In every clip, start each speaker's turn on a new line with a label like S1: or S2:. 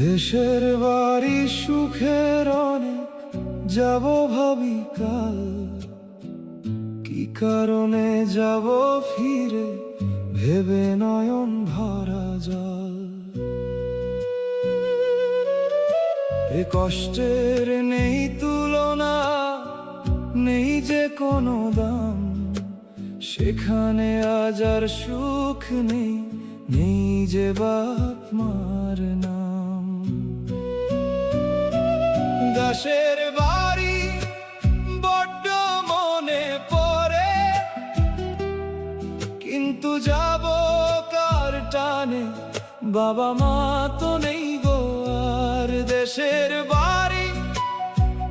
S1: দেশের বাড়ি সুখের অনেক যাব ভাবি কাল, কি কারণে যাব ফিরে ভেবে নয়ন ভরা জল। এ কষ্টের নেই তুলনা, নেই যে কোনো দাম, সেখানে আজ আর সুখ নেই, নেই যে বাপ মার নাম। দাসের বাড়ি বড্ড মনে পড়ে, কিন্তু যাব কার টানে, বাবা মা তো নেই গো আর। দেশের বাড়ি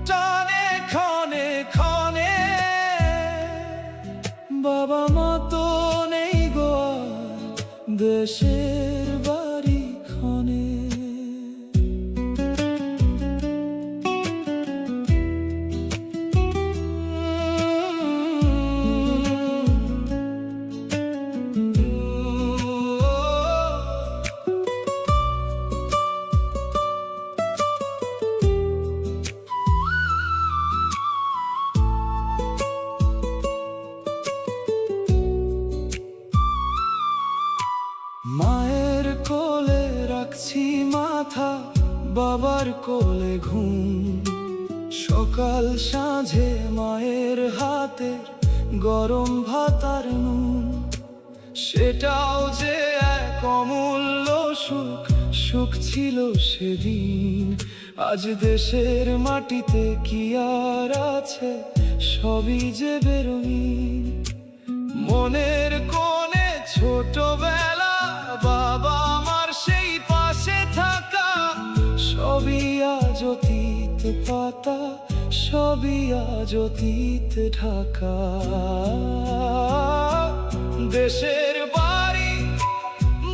S1: টানে ক্ষণে ক্ষণে, বাবা মা তো নেই গো আর। দেশের বাড়ি ক্ষণে মায়ের কোলে রাখছি মাথা, বাবার কোলে ঘুম। সকাল সাঁঝে মায়ের হাতের গরম ভাত আর নুন, সেটাও যে এক অমূল্য সুখ, সুখ ছিল সেদিন। আজ দেশের মাটিতে কি আর আছে, সবই যে বেরঙিন। মনের কোণে ছোটবেলা, বাবা আমার সেই পাশে থাকা, সবই আজ অতীত পাতা, সবই আজ অতীত ঢাকা। দেশের বাড়ি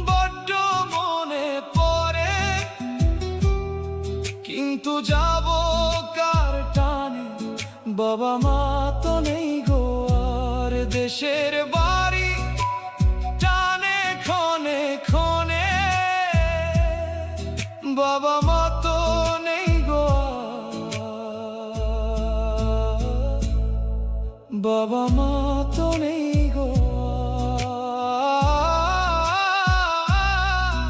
S1: বড্ড মনে পড়ে, কিন্তু যাব কার টানে, বাবা মা তো নেই গো আর। দেশের বাড়ি টানে ক্ষণে ক্ষণে, বাবা মা তো নেই গো আর। বাবা মা তো নেই গো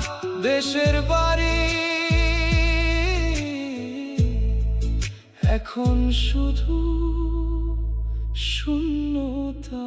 S1: আর। দেশের বাড়ি এখন শুধু শূন্যতা।